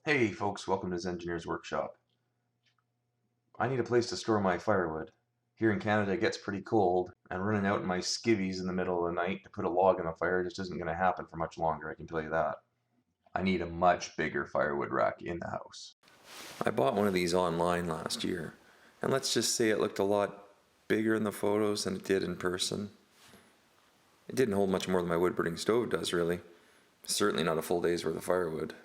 Hey folks, welcome to Zengineer's Workshop. I need a place to store my firewood. Here in Canada it gets pretty cold, and running out in my skivvies in the middle of the night to put a log on the fire just isn't going to happen for much longer, I can tell you that. I need a much bigger firewood rack in the house. I bought one of these online last year, and let's just say it looked a lot bigger in the photos than it did in person. It didn't hold much more than my wood burning stove does, really. Certainly not a full day's worth of firewood.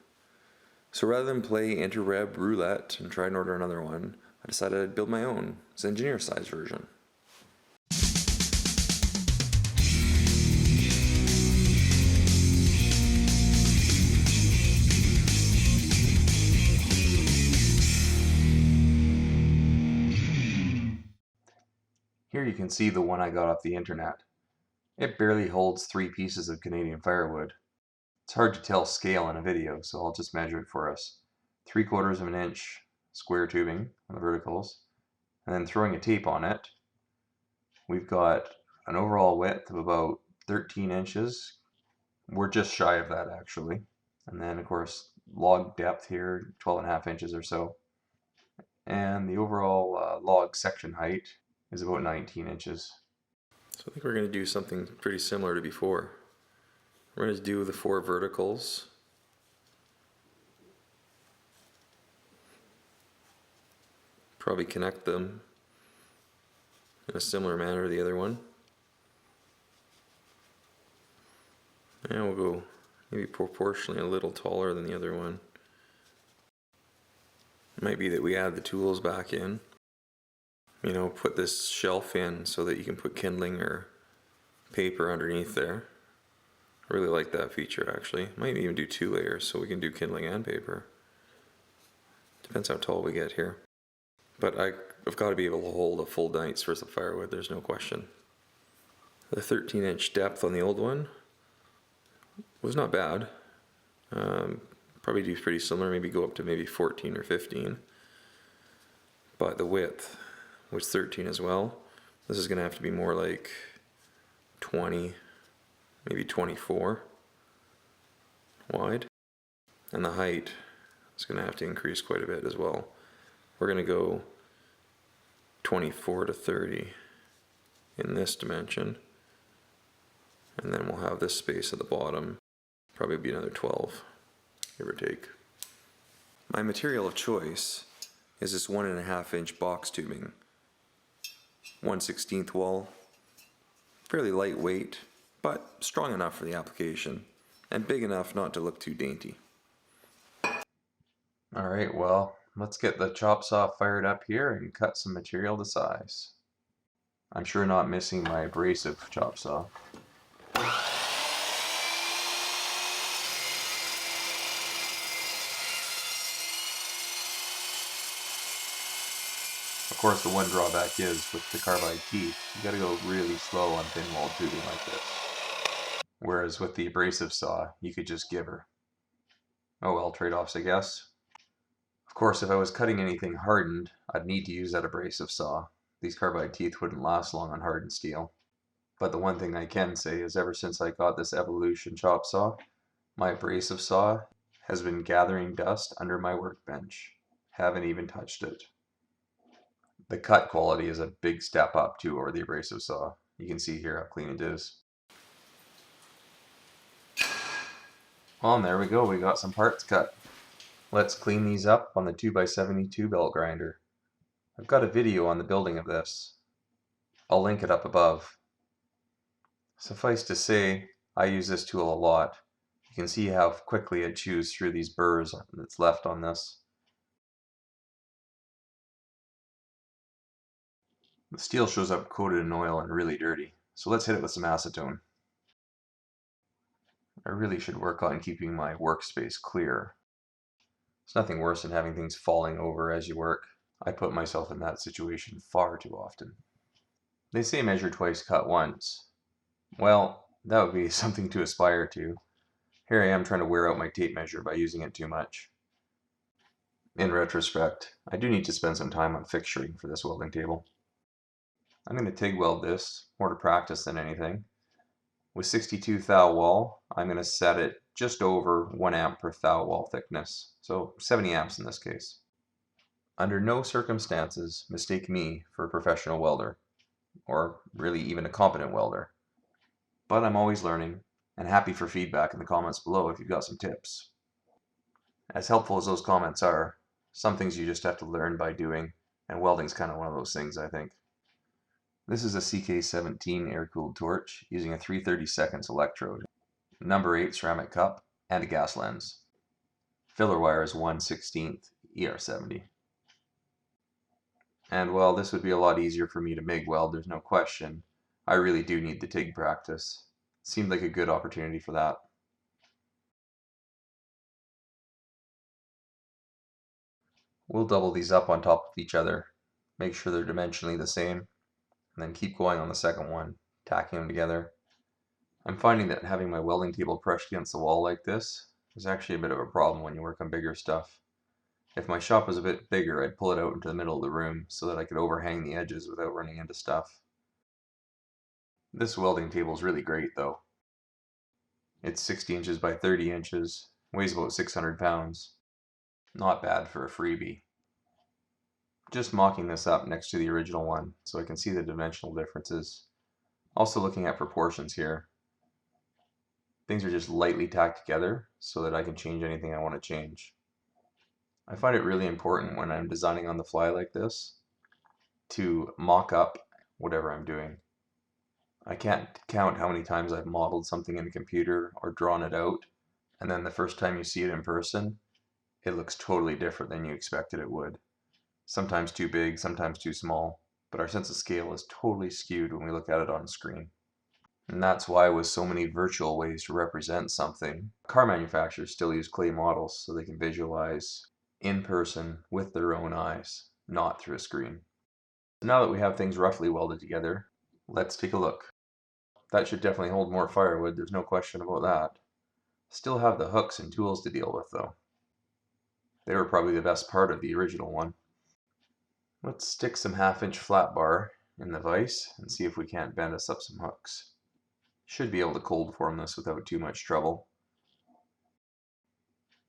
So rather than play interweb roulette and try and order another one, I decided I'd build my own Zengineer size version. Here you can see the one I got off the internet. It barely holds 3 pieces of Canadian firewood. It's hard to tell scale in a video, so I'll just measure it for us. 3/4 of an inch square tubing on the verticals, and then throwing a tape on it, we've got an overall width of about 13 inches. We're just shy of that actually. And then of course log depth here, 12.5 inches or so. And the overall log section height is about 19 inches. So I think we're going to do something pretty similar to before. We're going to do the 4 verticals. Probably connect them in a similar manner to the other one. And we'll go maybe proportionally a little taller than the other one. It might be that we add the tools back in. Put this shelf in so that you can put kindling or paper underneath there. I really like that feature actually. Might even do 2 layers so we can do kindling and paper. Depends how tall we get here. But I've got to be able to hold a full night's worth of firewood, there's no question. The 13-inch depth on the old one was not bad. Probably do pretty similar, maybe go up to maybe 14 or 15. But the width was 13 as well. This is going to have to be more like 20, maybe 24 wide. And the height is going to have to increase quite a bit as well. We're going to go 24 to 30 in this dimension. And then we'll have this space at the bottom, probably be another 12, give or take. My material of choice is this 1.5 inch box tubing. 1/16 wall, fairly lightweight, but strong enough for the application, and big enough not to look too dainty. Alright, well, let's get the chop saw fired up here and cut some material to size. I'm sure not missing my abrasive chop saw. Of course, the one drawback is with the carbide teeth, you gotta go really slow on thin walled tubing like this. Whereas with the abrasive saw, you could just give her. Oh well, trade-offs I guess. Of course, if I was cutting anything hardened, I'd need to use that abrasive saw. These carbide teeth wouldn't last long on hardened steel. But the one thing I can say is ever since I got this Evolution chop saw, my abrasive saw has been gathering dust under my workbench. Haven't even touched it. The cut quality is a big step up too over the abrasive saw. You can see here how clean it is. Well, and there we go, we got some parts cut. Let's clean these up on the 2x72 belt grinder. I've got a video on the building of this. I'll link it up above. Suffice to say, I use this tool a lot. You can see how quickly it chews through these burrs that's left on this. The steel shows up coated in oil and really dirty, so let's hit it with some acetone. I really should work on keeping my workspace clear. It's nothing worse than having things falling over as you work. I put myself in that situation far too often. They say measure twice, cut once. Well, that would be something to aspire to. Here I am trying to wear out my tape measure by using it too much. In retrospect, I do need to spend some time on fixturing for this welding table. I'm going to TIG weld this, more to practice than anything. With 62 thou wall, I'm going to set it just over 1 amp per thou wall thickness, so 70 amps in this case. Under no circumstances mistake me for a professional welder, or really even a competent welder. But I'm always learning, and happy for feedback in the comments below if you've got some tips. As helpful as those comments are, some things you just have to learn by doing, and welding's kind of one of those things, I think. This is a CK17 air-cooled torch using a 3/32 electrode, number 8 ceramic cup, and a gas lens. Filler wire is 1/16 ER70. And while this would be a lot easier for me to MIG weld, there's no question, I really do need the TIG practice. Seemed like a good opportunity for that. We'll double these up on top of each other, make sure they're dimensionally the same, and then keep going on the second one, tacking them together. I'm finding that having my welding table pressed against the wall like this is actually a bit of a problem when you work on bigger stuff. If my shop was a bit bigger, I'd pull it out into the middle of the room so that I could overhang the edges without running into stuff. This welding table is really great though. It's 60 inches by 30 inches, weighs about 600 pounds. Not bad for a freebie. Just mocking this up next to the original one so I can see the dimensional differences. Also looking at proportions here. Things are just lightly tacked together so that I can change anything I want to change. I find it really important when I'm designing on the fly like this to mock up whatever I'm doing. I can't count how many times I've modeled something in a computer or drawn it out, and then the first time you see it in person, it looks totally different than you expected it would. Sometimes too big, sometimes too small, but our sense of scale is totally skewed when we look at it on screen. And that's why with so many virtual ways to represent something, car manufacturers still use clay models so they can visualize in person with their own eyes, not through a screen. Now that we have things roughly welded together, let's take a look. That should definitely hold more firewood, there's no question about that. Still have the hooks and tools to deal with though. They were probably the best part of the original one. Let's stick some 1/2-inch flat bar in the vise and see if we can't bend us up some hooks. Should be able to cold form this without too much trouble.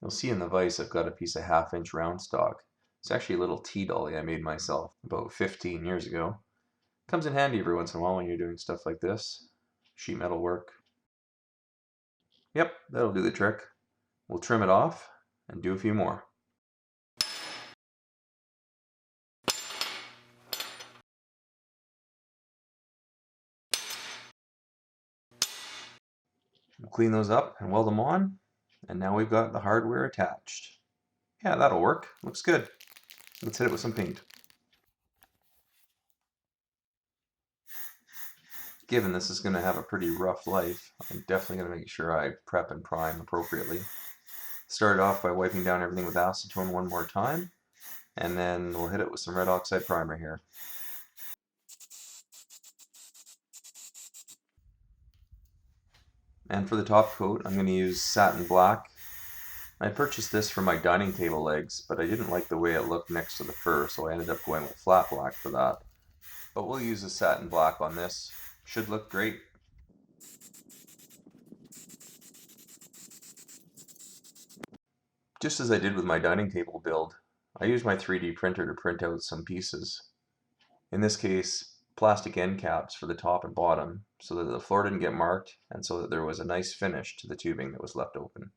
You'll see in the vise I've got a piece of 1/2-inch round stock. It's actually a little tea dolly I made myself about 15 years ago. Comes in handy every once in a while when you're doing stuff like this. Sheet metal work. Yep, that'll do the trick. We'll trim it off and do a few more. We'll clean those up and weld them on, and now we've got the hardware attached. Yeah, that'll work. Looks good. Let's hit it with some paint. Given this is going to have a pretty rough life, I'm definitely going to make sure I prep and prime appropriately. Start off by wiping down everything with acetone one more time, and then we'll hit it with some red oxide primer here. And for the top coat, I'm going to use satin black. I purchased this for my dining table legs, but I didn't like the way it looked next to the fur, so I ended up going with flat black for that. But we'll use the satin black on this. Should look great. Just as I did with my dining table build, I used my 3D printer to print out some pieces. In this case, plastic end caps for the top and bottom so that the floor didn't get marked and so that there was a nice finish to the tubing that was left open.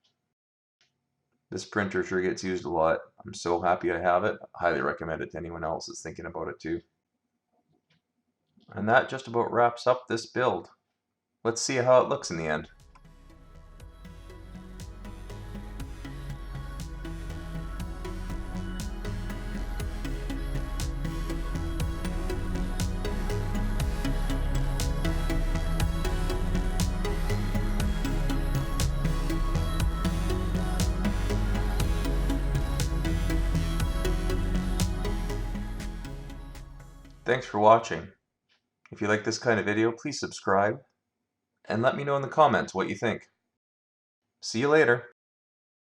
This printer sure gets used a lot. I'm so happy I have it. I highly recommend it to anyone else that's thinking about it too. And that just about wraps up this build. Let's see how it looks in the end. Thanks for watching. If you like this kind of video, please subscribe and let me know in the comments what you think. See you later.